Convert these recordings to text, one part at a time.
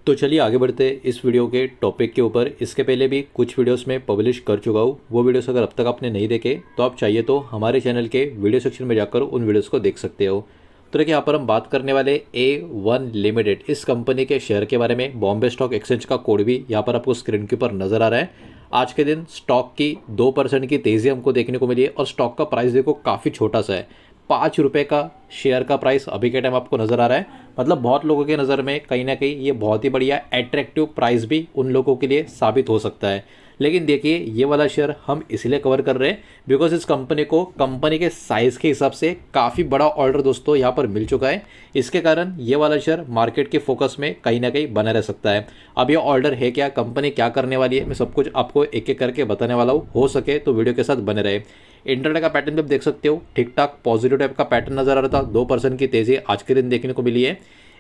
तो चलिए आगे बढ़ते हैं इस वीडियो के टॉपिक के ऊपर। इसके पहले भी कुछ वीडियोस में पब्लिश कर चुका हूँ। वो वीडियोस अगर अब तक आपने नहीं देखे तो आप चाहिए तो हमारे चैनल के वीडियो सेक्शन में जाकर उन वीडियोस को देख सकते हो। तो देखिए यहाँ पर हम बात करने वाले A1 लिमिटेड इस कंपनी के शेयर के बारे में। बॉम्बे स्टॉक एक्सचेंज का कोड भी यहाँ पर आपको स्क्रीन के ऊपर नजर आ रहा है। आज के दिन स्टॉक की 2% की तेज़ी हमको देखने को मिली है और स्टॉक का प्राइस देखो काफ़ी छोटा सा है। 5 रुपये का शेयर का प्राइस अभी के टाइम आपको नज़र आ रहा है। मतलब बहुत लोगों के नज़र में कहीं ना कहीं ये बहुत ही बढ़िया एट्रैक्टिव प्राइस भी उन लोगों के लिए साबित हो सकता है। लेकिन देखिए ये वाला शेयर हम इसलिए कवर कर रहे हैं बिकॉज इस कंपनी को कंपनी के साइज़ के हिसाब से काफ़ी बड़ा ऑर्डर दोस्तों यहाँ पर मिल चुका है। इसके कारण ये वाला शेयर मार्केट के फोकस में कहीं ना कहीं बना रह सकता है। अब ये ऑर्डर है क्या, कंपनी क्या करने वाली है, मैं सब कुछ आपको एक एक करके बताने वाला हूँ। हो सके तो वीडियो के साथ बने रहे। इंटरडे का पैटर्न भी आप देख सकते हो, ठीक ठाक पॉजिटिव टाइप का पैटर्न नजर आ रहा था। 2% की तेज़ी आज के दिन देखने को मिली है।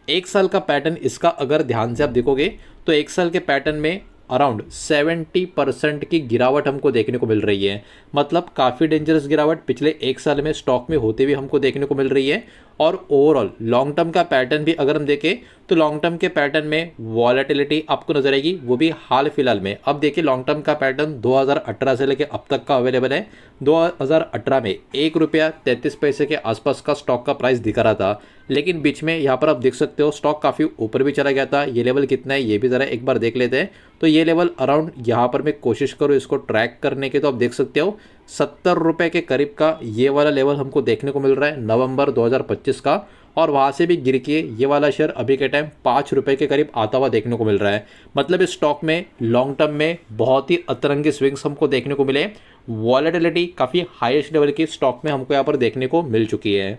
एक साल का पैटर्न इसका अगर ध्यान से आप देखोगे तो एक साल के पैटर्न में अराउंड 70% की गिरावट हमको देखने को मिल रही है। मतलब काफ़ी डेंजरस गिरावट पिछले एक साल में स्टॉक में होते हुए हमको देखने को मिल रही है। और ओवरऑल लॉन्ग टर्म का पैटर्न भी अगर हम देखें तो लॉन्ग टर्म के पैटर्न में वॉलेटिलिटी आपको नजर आएगी, वो भी हाल फिलहाल में। अब देखिए लॉन्ग टर्म का पैटर्न 2018 से लेकर अब तक का अवेलेबल है। 2018 में ₹1.33 के आसपास का स्टॉक का प्राइस दिखा रहा था, लेकिन बीच में यहाँ पर आप देख सकते हो स्टॉक काफ़ी ऊपर भी चला गया था। ये लेवल कितना है ये भी ज़रा एक बार देख लेते हैं। तो ये लेवल अराउंड यहाँ पर मैं कोशिश करूँ इसको ट्रैक करने की, तो आप देख सकते हो 70 रुपये के करीब का ये वाला लेवल हमको देखने को मिल रहा है नवंबर 2025 का। और वहाँ से भी गिर के ये वाला शेयर अभी के टाइम 5 रुपये के करीब आता हुआ देखने को मिल रहा है। मतलब इस स्टॉक में लॉन्ग टर्म में बहुत ही अतरंगी स्विंग्स हमको देखने को मिले। वॉलेटिलिटी काफ़ी हाईएस्ट लेवल की स्टॉक में हमको यहाँ पर देखने को मिल चुकी है।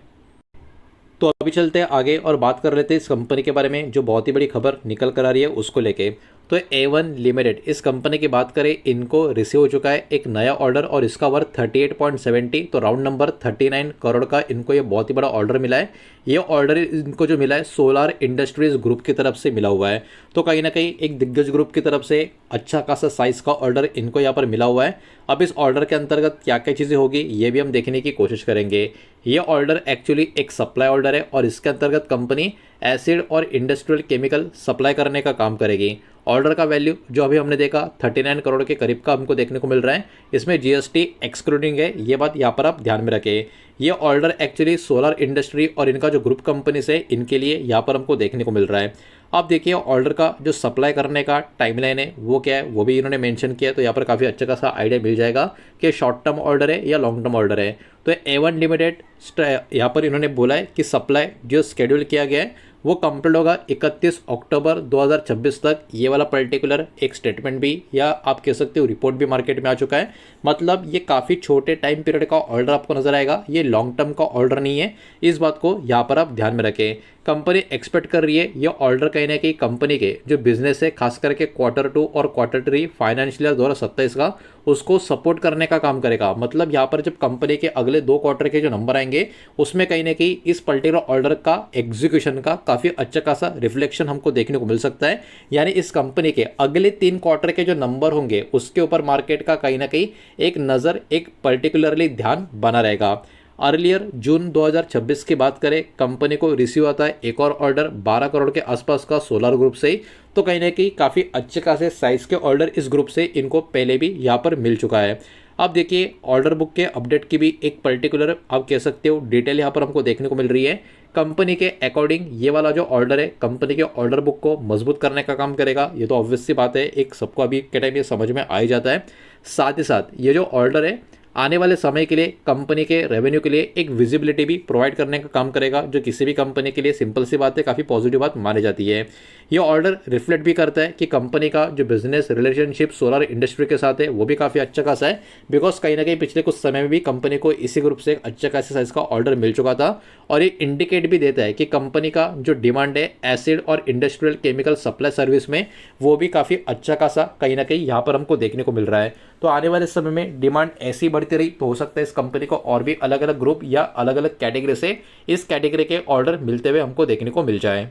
तो अभी चलते हैं आगे और बात कर लेते हैं इस कंपनी के बारे में जो बहुत ही बड़ी खबर निकल कर आ रही है उसको लेके। तो A1 लिमिटेड इस कंपनी की बात करें, इनको रिसीव हो चुका है एक नया ऑर्डर और इसका वर्थ 38.70, तो राउंड नंबर 39 करोड़ का इनको ये बहुत ही बड़ा ऑर्डर मिला है। ये ऑर्डर इनको जो मिला है सोलार इंडस्ट्रीज ग्रुप की तरफ से मिला हुआ है। तो कहीं ना कहीं एक दिग्गज ग्रुप की तरफ से अच्छा खासा साइज का ऑर्डर इनको यहाँ पर मिला हुआ है। अब इस ऑर्डर के अंतर्गत क्या क्या चीज़ें होगी ये भी हम देखने की कोशिश करेंगे। ये ऑर्डर एक्चुअली एक सप्लाई ऑर्डर है और इसके अंतर्गत कंपनी एसिड और इंडस्ट्रियल केमिकल सप्लाई करने का काम करेगी। ऑर्डर का वैल्यू जो अभी हमने देखा 39 करोड़ के करीब का हमको देखने को मिल रहा है। इसमें जीएसटी एक्सक्लूडिंग है, ये बात यहाँ पर आप ध्यान में रखें। ये ऑर्डर एक्चुअली सोलर इंडस्ट्री और इनका जो ग्रुप कंपनी से इनके लिए यहाँ पर हमको देखने को मिल रहा है। अब देखिए ऑर्डर का जो सप्लाई करने का टाइमलाइन है वो क्या है वो भी इन्होंने मेंशन किया, तो यहाँ पर काफ़ी अच्छा खासा आइडिया मिल जाएगा कि शॉर्ट टर्म ऑर्डर है या लॉन्ग टर्म ऑर्डर है। तो A1 लिमिटेड यहाँ पर इन्होंने बोला है कि सप्लाई जो शेड्यूल किया गया है वो कंप्लीट होगा 31 अक्टूबर 2026 तक। ये वाला पर्टिकुलर एक स्टेटमेंट भी या आप कह सकते हो रिपोर्ट भी मार्केट में आ चुका है। मतलब ये काफ़ी छोटे टाइम पीरियड का ऑर्डर आपको नजर आएगा, ये लॉन्ग टर्म का ऑर्डर नहीं है। इस बात को यहाँ पर आप ध्यान में रखें। कंपनी एक्सपेक्ट कर रही है ये ऑर्डर कहीं ना कहीं कंपनी के जो बिजनेस है खास करके Q2 और Q3 फाइनेंशियल ईयर 2027 का उसको सपोर्ट करने का काम करेगा। मतलब यहाँ पर जब कंपनी के अगले 2 क्वार्टर के जो नंबर आएंगे उसमें कहीं ना कहीं इस पर्टिकुलर ऑर्डर का एग्जीक्यूशन का काफ़ी अच्छा खासा रिफ्लेक्शन हमको देखने को मिल सकता है। यानी इस कंपनी के अगले 3 क्वार्टर के जो नंबर होंगे उसके ऊपर मार्केट का कहीं ना कहीं एक नज़र एक पर्टिकुलरली ध्यान बना रहेगा। अर्लियर जून 2026 की बात करें, कंपनी को रिसीव आता है एक और ऑर्डर 12 करोड़ के आसपास का सोलर ग्रुप से ही। तो कहीं ना कहीं काफ़ी अच्छे खासे साइज के ऑर्डर इस ग्रुप से इनको पहले भी यहाँ पर मिल चुका है। अब देखिए ऑर्डर बुक के अपडेट की भी एक पर्टिकुलर आप कह सकते हो डिटेल यहाँ पर हमको देखने को मिल रही है। कंपनी के अकॉर्डिंग ये वाला जो ऑर्डर है कंपनी के ऑर्डर बुक को मजबूत करने का काम करेगा। ये तो ऑब्वियस सी बात है, एक सबको अभी के टाइम ये समझ में आ ही जाता है। साथ ही साथ ये जो ऑर्डर है आने वाले समय के लिए कंपनी के रेवेन्यू के लिए एक विजिबिलिटी भी प्रोवाइड करने का काम करेगा, जो किसी भी कंपनी के लिए सिंपल सी बात है काफ़ी पॉजिटिव बात मानी जाती है। ये ऑर्डर रिफ्लेक्ट भी करता है कि कंपनी का जो बिजनेस रिलेशनशिप सोलर इंडस्ट्री के साथ है वो भी काफ़ी अच्छा खासा है। बिकॉज कहीं ना कहीं पिछले कुछ समय में भी कंपनी को इसी ग्रुप से एक अच्छा खासा साइज का ऑर्डर मिल चुका था। और ये इंडिकेट भी देता है कि कंपनी का जो डिमांड है एसिड और इंडस्ट्रियल केमिकल सप्लाई सर्विस में वो भी काफ़ी अच्छा खासा कहीं ना कहीं यहाँ पर हमको देखने को मिल रहा है। तो आने वाले समय में डिमांड ऐसी बढ़ती रही तो हो सकता है इस कंपनी को और भी अलग अलग ग्रुप या अलग अलग कैटेगरी से इस कैटेगरी के ऑर्डर मिलते हुए हमको देखने को मिल जाए।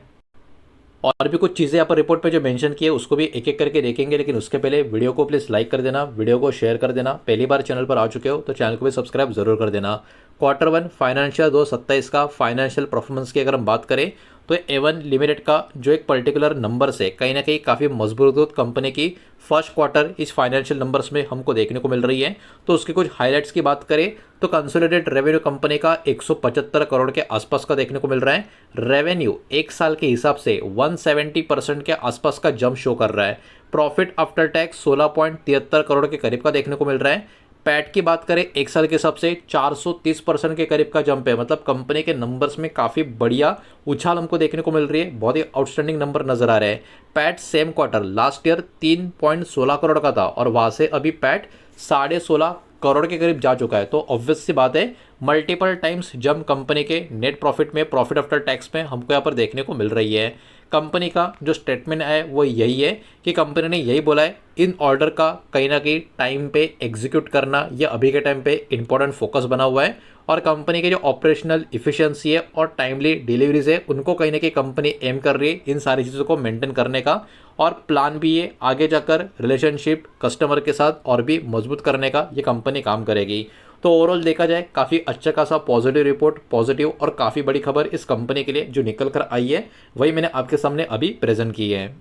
और भी कुछ चीज़ें यहाँ पर रिपोर्ट पे जो मेंशन की है उसको भी एक एक करके देखेंगे, लेकिन उसके पहले वीडियो को प्लीज़ लाइक कर देना, वीडियो को शेयर कर देना। पहली बार चैनल पर आ चुके हो तो चैनल को भी सब्सक्राइब जरूर कर देना। Q1 फाइनेंशियल 2027 का फाइनेंशियल परफॉर्मेंस की अगर हम बात करें तो एवन लिमिटेड का जो एक पर्टिकुलर नंबर से कहीं ना कहीं काफ़ी मजबूत कंपनी की फर्स्ट क्वार्टर इस फाइनेंशियल नंबर्स में हमको देखने को मिल रही है। तो उसके कुछ हाईलाइट्स की बात करें तो कंसोलिडेटेड रेवेन्यू कंपनी का 175 करोड़ के आसपास का देखने को मिल रहा है। रेवेन्यू एक साल के हिसाब से 170% के आसपास का जंप शो कर रहा है। प्रॉफिट आफ्टर टैक्स 16.73 करोड़ के करीब का देखने को मिल रहा है। पैट की बात करें एक साल के हिसाब से 430% के करीब का जंप है। मतलब कंपनी के नंबर्स में काफ़ी बढ़िया उछाल हमको देखने को मिल रही है, बहुत ही आउटस्टैंडिंग नंबर नजर आ रहे हैं। PAT same quarter last year 3.16 crore का था और वहाँ से अभी पैट 16.5 करोड़ के करीब जा चुका है। तो ऑब्वियस सी बात है मल्टीपल टाइम्स जंप कंपनी के नेट प्रॉफिट में, प्रॉफिट आफ्टर टैक्स में हमको यहाँ पर देखने को मिल रही है। कंपनी का जो स्टेटमेंट है वो यही है कि कंपनी ने यही बोला है इन ऑर्डर का कहीं ना कहीं टाइम पे एग्जीक्यूट करना ये अभी के टाइम पे इंपॉर्टेंट फोकस बना हुआ है। और कंपनी के जो ऑपरेशनल इफिशियंसी है और टाइमली डिलीवरीज है उनको कहीं ना कहीं कंपनी एम कर रही है इन सारी चीज़ों को मेंटेन करने का। और प्लान भी ये आगे जाकर रिलेशनशिप कस्टमर के साथ और भी मजबूत करने का ये कंपनी काम करेगी। तो ओवरऑल देखा जाए काफ़ी अच्छा खासा पॉजिटिव रिपोर्ट, पॉजिटिव और काफ़ी बड़ी खबर इस कंपनी के लिए जो निकल कर आई है वही मैंने आपके सामने अभी प्रेजेंट की है।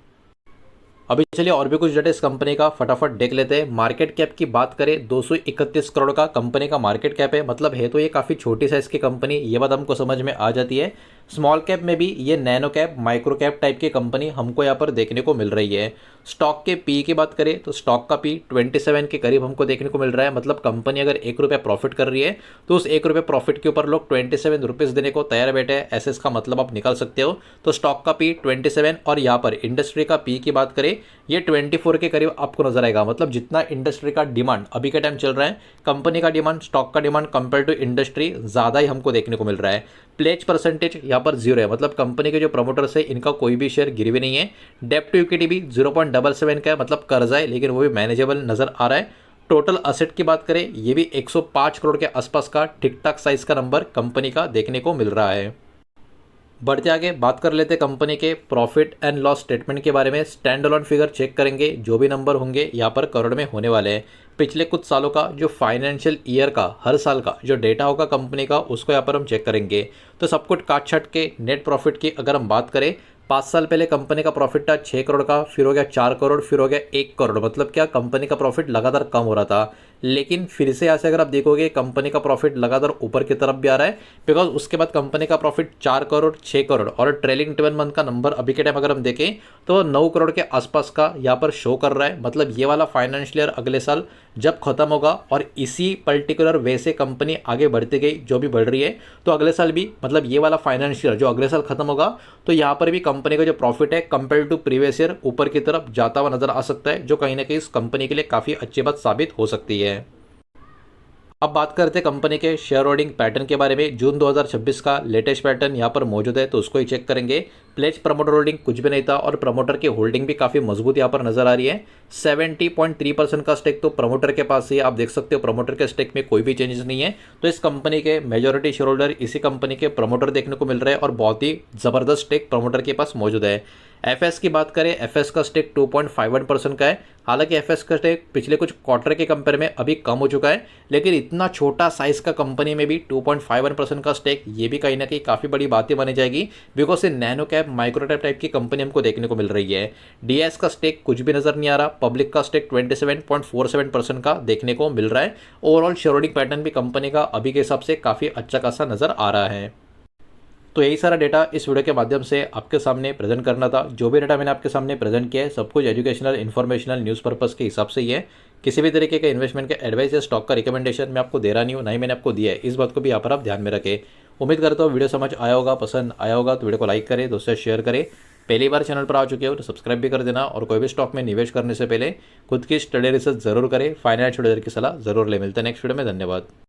अभी चलिए और भी कुछ डेटा इस कंपनी का फटाफट देख लेते हैं। मार्केट कैप की बात करें 231 करोड़ का कंपनी का मार्केट कैप है। मतलब है तो ये काफ़ी छोटी साइज़ की कंपनी, ये बात हमको समझ में आ जाती है। स्मॉल कैप में भी ये nano cap, micro cap type की कंपनी हमको यहाँ पर देखने को मिल रही है। स्टॉक के पी की बात करें तो स्टॉक का पी 27 के करीब हमको देखने को मिल रहा है। मतलब कंपनी अगर ₹1 प्रॉफिट कर रही है तो उस ₹1 प्रॉफिट के ऊपर लोग 27 रुपीज़ देने को तैयार बैठे हैं, ऐसे इसका मतलब आप निकाल सकते हो। तो स्टॉक का पी 27 और यहाँ पर इंडस्ट्री का पी की बात करें ये 24 के करीब आपको नजर आएगा। मतलब जितना इंडस्ट्री का डिमांड अभी के टाइम चल रहा है, कंपनी का डिमांड, स्टॉक का डिमांड कंपेयर टू इंडस्ट्री ज़्यादा ही हमको देखने को मिल रहा है। प्लेज परसेंटेज यहाँ पर 0 है। मतलब कंपनी के जो प्रमोटर्स है इनका कोई भी शेयर गिरवी नहीं है। डेप्ट टू इक्विटी भी 0.77 का है, मतलब कर्जा है लेकिन वो भी मैनेजेबल नजर आ रहा है। टोटल असेट की बात करें ये भी 105 करोड़ के आसपास का ठीक ठाक साइज का नंबर कंपनी का देखने को मिल रहा है। बढ़ते आगे बात कर लेते कंपनी के प्रॉफिट एंड लॉस स्टेटमेंट के बारे में। स्टैंड अलोन फिगर चेक करेंगे, जो भी नंबर होंगे यहाँ पर करोड़ में होने वाले हैं। पिछले कुछ सालों का जो फाइनेंशियल ईयर का हर साल का जो डेटा होगा कंपनी का उसको यहाँ पर हम चेक करेंगे। तो सब कुछ काट छाट के नेट प्रॉफिट की अगर हम बात करें 5 साल पहले कंपनी का प्रॉफिट था 6 करोड़ का, फिर हो गया 4 करोड़, फिर हो गया 1 करोड़। मतलब क्या कंपनी का प्रॉफिट लगातार कम हो रहा था। लेकिन फिर से यहाँ से अगर आप देखोगे कंपनी का प्रॉफिट लगातार ऊपर की तरफ भी आ रहा है, बिकॉज उसके बाद कंपनी का प्रॉफिट 4 करोड़, 6 करोड़ और ट्रेलिंग 12 मंथ का नंबर अभी के टाइम अगर हम देखें तो 9 करोड़ के आसपास का यहाँ पर शो कर रहा है। मतलब ये वाला फाइनेंशियल ईयर अगले साल जब खत्म होगा और इसी पर्टिकुलर वे से कंपनी आगे बढ़ती गई जो भी बढ़ रही है, तो अगले साल भी मतलब ये वाला फाइनेंशियल ईयर जो अगले साल खत्म होगा तो यहाँ पर भी कंपनी का जो प्रॉफिट है कंपेयर टू प्रीवियस ईयर ऊपर की तरफ जाता हुआ नजर आ सकता है, जो कहीं ना कहीं इस कंपनी के लिए काफ़ी अच्छी बात साबित हो सकती है। अब बात करते हैं कंपनी के शेयर होल्डिंग पैटर्न के बारे में। जून 2026 का लेटेस्ट पैटर्न यहाँ पर मौजूद है तो उसको ही चेक करेंगे। प्लेज प्रमोटर होल्डिंग कुछ भी नहीं था और प्रमोटर की होल्डिंग भी काफ़ी मजबूत यहाँ पर नजर आ रही है। 70.3% का स्टेक तो प्रमोटर के पास ही आप देख सकते हो। प्रमोटर के स्टेक में कोई भी चेंजेस नहीं है। तो इस कंपनी के मेजॉरिटी शेयर होल्डर इसी कंपनी के प्रमोटर देखने को मिल रहा है और बहुत ही ज़बरदस्त स्टेक प्रमोटर के पास मौजूद है। एफएस की बात करें, एफएस का स्टेक 2.51% का है। हालांकि एफएस का स्टेक पिछले कुछ क्वार्टर के कंपेयर में अभी कम हो चुका है, लेकिन इतना छोटा साइज का कंपनी में भी 2.51% का स्टेक ये भी कहीं ना कहीं काफ़ी बड़ी बातें मानी जाएगी, बिकॉज ये नैनो कैप माइक्रोटैप टाइप की कंपनी हमको देखने को मिल रही है। डीएस का स्टेक कुछ भी नजर नहीं आ रहा। पब्लिक का स्टेक 27.47% का देखने को मिल रहा है। ओवरऑल शेयर होल्डिंग पैटर्न भी कंपनी का अभी के हिसाब से काफ़ी अच्छा खासा नजर आ रहा है। तो यही सारा डेटा इस वीडियो के माध्यम से आपके सामने प्रेजेंट करना था। जो भी डेटा मैंने आपके सामने प्रेजेंट किया है सब कुछ एजुकेशनल, इन्फॉर्मेशनल, न्यूज़ पर्पस के हिसाब से ही है। किसी भी तरीके के इन्वेस्टमेंट के एडवाइस या स्टॉक का रिकमेंडेशन मैं आपको दे रहा नहीं हूँ, ना ही मैंने आपको दिया है। इस बात को भी यहाँ पर आप ध्यान में रखें। उम्मीद करता हूँ वीडियो समझ आया होगा, पसंद आया होगा तो वीडियो को लाइक करें, दोस्तों से शेयर करें। पहली बार चैनल पर आ चुके हो तो सब्सक्राइब भी कर देना और कोई भी स्टॉक में निवेश करने से पहले खुद की स्टडी रिसर्च जरूर करें, फाइनेंशियल एडवाइजर की सलाह जरूर ले। मिलते हैं नेक्स्ट वीडियो में। धन्यवाद।